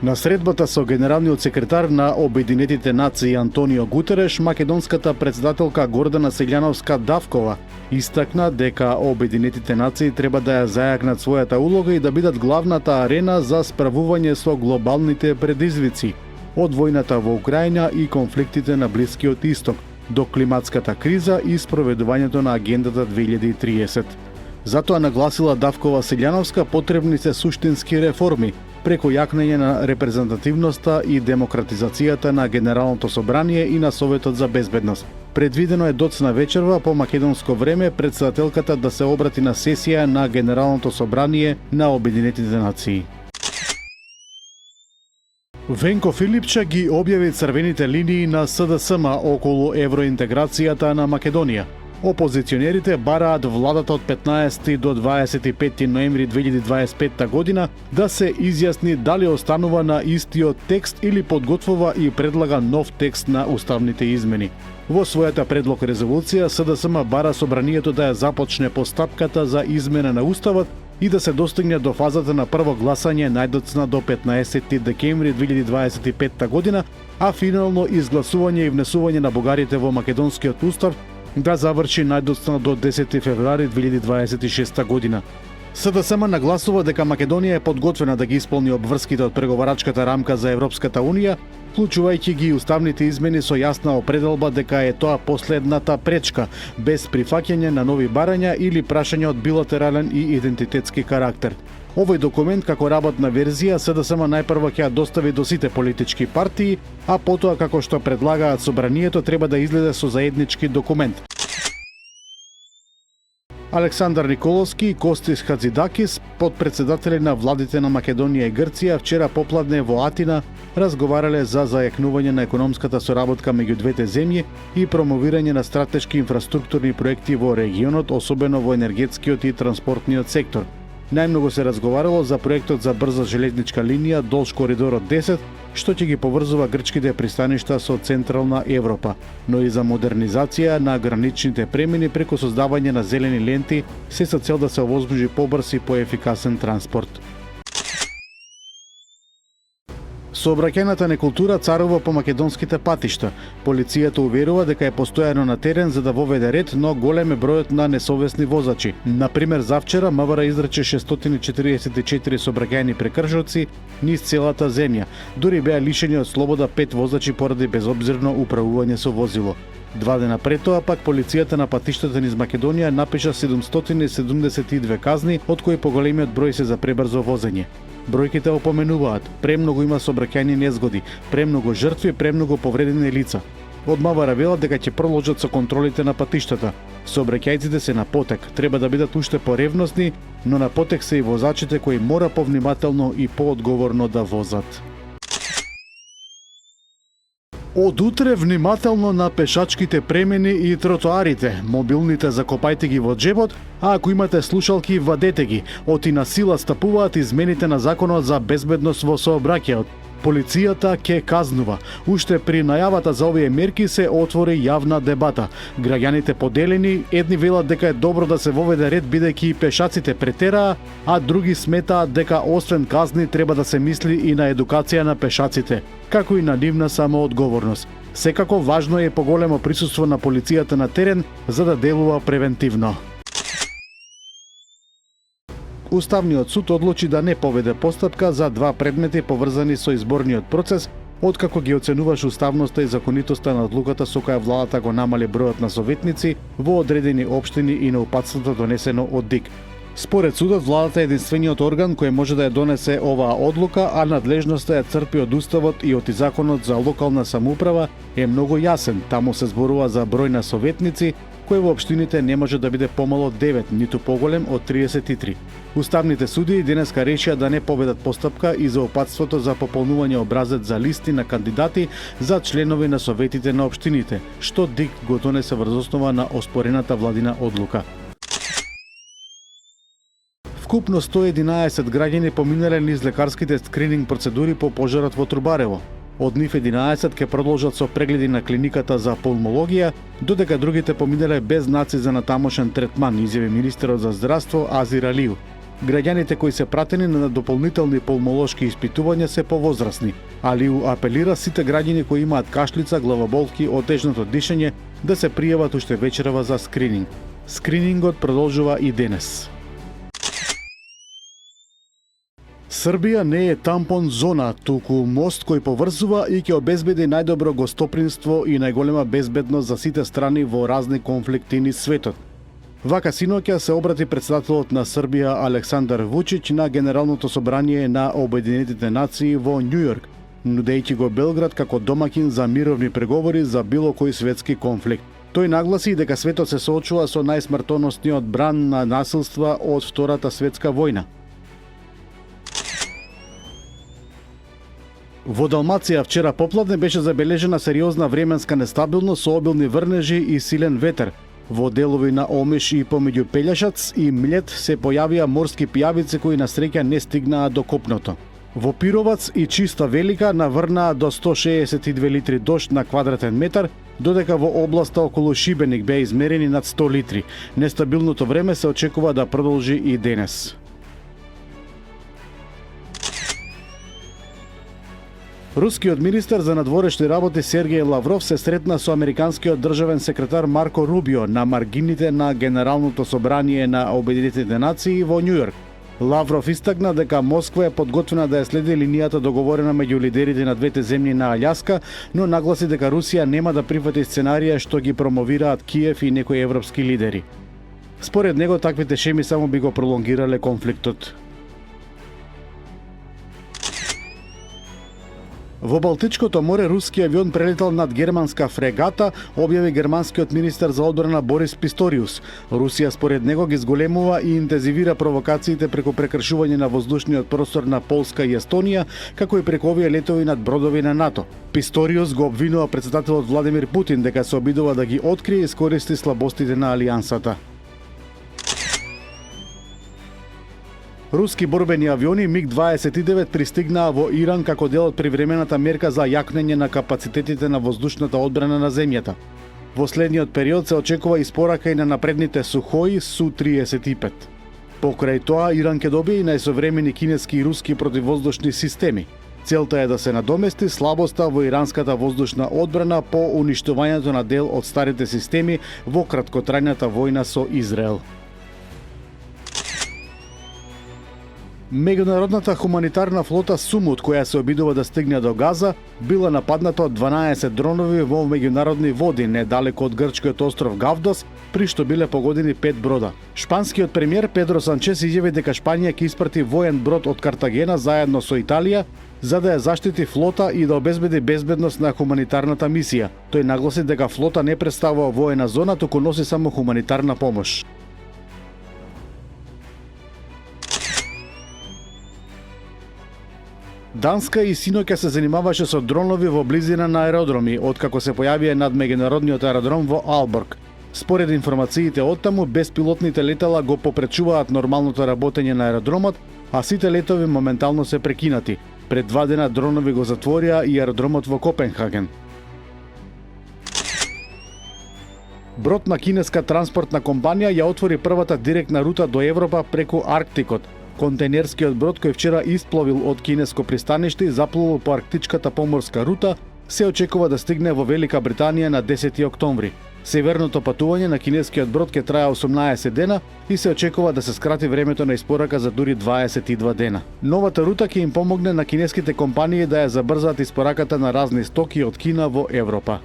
На средбата со генералниот секретар на Обединетите нации Антонио Гутереш, македонската претседателка Гордана Селјановска-Давкова истакна дека Обединетите нации треба да ја зајакнат својата улога и да бидат главната арена за справување со глобалните предизвици, од војната во Украина и конфликтите на Блискиот Исток, до климатската криза и спроведувањето на Агендата 2030. Затоа нагласила Давкова Селјановска потребни се суштински реформи, преку јакнење на репрезентативноста и демократизацијата на Генералното собрание и на Советот за безбедност. Предвидено е доцна вечерва по македонско време претседателката да се обрати на сесија на Генералното собрание на Обединетите нации. Венко Филипче ги објави црвените линии на СДСМ околу евроинтеграцијата на Македонија. Опозиционерите бараат владата од 15 до 25 ноември 2025 година да се изјасни дали останува на истиот текст или подготвува и предлага нов текст на уставните измени. Во својата предлог резолуција СДСМ бара собранието да ја започне постапката за измена на уставот и да се достигне до фазата на прво гласање најдоцна до 15 декември 2025 година, а финално изгласување и внесување на бугарите во македонскиот устав да заврши најдоцна до 10 февруари 2026 година. СДСМ нагласува дека Македонија е подготвена да ги исполни обврските од преговарачката рамка за Европската Унија, вклучувајќи ги уставните измени со јасна определба дека е тоа последната пречка, без прифаќање на нови барања или прашања од билатерален и идентитетски карактер. Овој документ како работна верзија СДСМ најпрво ќе ја достави до сите политички партии, а потоа како што предлагаат собранието треба да излезе со заеднички документ. Александар Николовски и Костис Хацидакис, подпредседатели на владите на Македонија и Грција, вчера попладне во Атина разговарале за зајакнување на економската соработка меѓу двете земји и промовирање на стратешки инфраструктурни проекти во регионот, особено во енергетскиот и транспортниот сектор. Најмногу се разговарало за проектот за брза железничка линија долж коридорот 10, што ќе ги поврзува грчките пристаништа со Централна Европа, но и за модернизација на граничните премини преку создавање на зелени ленти, се со цел да се овозможи побрз и поефикасен транспорт. Сообраќајната некултура царува по македонските патишта. Полицијата уверува дека е постојано на терен за да воведе ред, но голем е бројот на несовесни возачи. Например, завчера МВР изрече 644 сообраќајни прекршоци низ целата земја. Дури беа лишени од слобода 5 возачи поради безобзирно управување со возило. 2 дена пред тоа пак полицијата на патиштата низ Македонија напиша 772 казни, од кои поголемиот број се за пребрзо возење. Бројките опоменуваат: премногу има сообраќајни незгоди, премногу жртви, премногу повредени лица. Од МВР велат дека ќе продолжат со контролите на патиштата. Сообраќајците се на потек, треба да бидат уште поревностни, но на потек се и возачите кои мора повнимателно и поодговорно да возат. Од утре внимателно на пешачките премини и тротоарите. Мобилните закопајте ги во джебот, а ако имате слушалки, вадете ги. Оти на сила стапуваат измените на Законот за безбедност во сообраќајот. Полицијата ќе казнува. Уште при најавата за овие мерки се отвори јавна дебата. Граѓаните поделени, едни велат дека е добро да се воведе ред бидејќи и пешаците претераа, а други сметаат дека освен казни треба да се мисли и на едукација на пешаците, како и на нивна самоодговорност. Секако важно е поголемо присуство на полицијата на терен за да делува превентивно. Уставниот суд одлучи да не поведе постапка за 2 предмети поврзани со изборниот процес, откако ги оценуваш уставноста и законитоста на одлуката со која владата го намали бројот на советници во одредени општини и на упатството донесено од ДИК. Според судот, владата е единствениот орган кој може да ја донесе оваа одлука, а надлежноста ја црпи од Уставот и од Законот за локална самоуправа е многу јасен. Таму се зборува за број на советници, кој во општините не може да биде помало од 9, ниту поголем од 33. Уставните судии денеска решија да не поведат постапка и за опатството за пополнување образец за листи на кандидати за членови на советите на општините, што ДИК го донесе врз основа на оспорената владина одлука. Вкупно 111 граѓани поминале низ лекарските скрининг процедури по пожарот во Трубарево. Од нив 11 ќе продолжат со прегледи на клиниката за пулмологија, додека другите поминале без знаци за натамошен третман, изјави министерот за здравство Азир Алију. Граѓаните кои се пратени на дополнителни пулмолошки испитувања се повозрасни, али апелира сите граѓани кои имаат кашлица, главоболки, отежното дишење да се пријават уште вечерва за скрининг. Скринингот продолжува и денес. Србија не е тампон зона, туку мост кој поврзува и ќе обезбеди најдобро гостопримство и најголема безбедност за сите страни во разни конфликти низ светот. Вака синоќа се обрати претседателот на Србија Александар Вучиќ на Генералното собрание на Обединетите нации во Њујорк, нудејќи го Белград како домакин за мировни преговори за било кој светски конфликт. Тој нагласи дека светот се соочува со најсмртоносниот бран на насилства од Втората светска војна. Во Далмација вчера попладне беше забележена сериозна временска нестабилност со обилни врнежи и силен ветер. Во делови на Омиш и помеѓу Пелјашац и Млет се појавија морски пијавици кои на среќа не стигнаа до копното. Во Пировац и Чиста Велика наврнаа до 162 литри дожд на квадратен метар, додека во областа околу Шибеник беа измерени над 100 литри. Нестабилното време се очекува да продолжи и денес. Рускиот министер за надворешни работи Сергеј Лавров се сретна со американскиот државен секретар Марко Рубио на маргините на Генералното собрание на Обединетите нации во Њујорк. Лавров истакна дека Москва е подготвена да ја следи линијата договорена меѓу лидерите на двете земји на Аљаска, но нагласи дека Русија нема да прифати сценарија што ги промовираат Киев и некои европски лидери. Според него таквите шеми само би го пролонгирале конфликтот. Во Балтичкото море руски авион прелетал над германска фрегата, објави германскиот министер за одбрана Борис Писториус. Русија според него ги зголемува и интензивира провокациите преку прекршување на воздушниот простор на Полска и Естонија, како и преку овие летови над бродови на НАТО. Писториус го обвинува претседателот Владимир Путин дека се обидува да ги открие и искористи слабостите на алијансата. Руски борбени авиони МиГ-29 пристигнаа во Иран како дел од привремената мерка за јакнење на капацитетите на воздушната одбрана на земјата. Во следниот период се очекува испорака и на напредните Сухои Су-35. Покрај тоа, Иран ќе добие и најсовремени кинески и руски противвоздушни системи. Целта е да се надомести слабоста во иранската воздушна одбрана по уништувањето на дел од старите системи во краткотрајната војна со Израел. Меѓународната хуманитарна флота Сумут, која се обидува да стигне до Газа, била нападната од 12 дронови во меѓународни води недалеку од грчкиот остров Гавдос, при што биле погодени 5 брода. Шпанскиот премиер Педро Санчес изјави дека Шпанија ќе испрати воен брод од Картагена заедно со Италија за да ја заштити флота и да обезбеди безбедност на хуманитарната мисија. Тој нагласи дека флота не представува воена зона, туку носи само хуманитарна помош. Данска и синоќа се занимаваше со дронови во близина на аеродроми, откако се појавија над меѓународниот аеродром во Алборг. Според информациите оттаму, беспилотните летала го попречуваат нормалното работење на аеродромот, а сите летови моментално се прекинати. Пред 2 дена дронови го затворија и аеродромот во Копенхаген. Брод на кинеска транспортна компанија ја отвори првата директна рута до Европа преку Арктикот. Контейнерскиот брод кој вчера испловил од кинеско пристаниште и заплувал по арктичката поморска рута, се очекува да стигне во Велика Британија на 10 октомври. Северното патување на кинескиот брод ќе трае 18 дена и се очекува да се скрати времето на испорака за дури 22 дена. Новата рута ќе им помогне на кинеските компании да ја забрзаат испораката на разни стоки од Кина во Европа.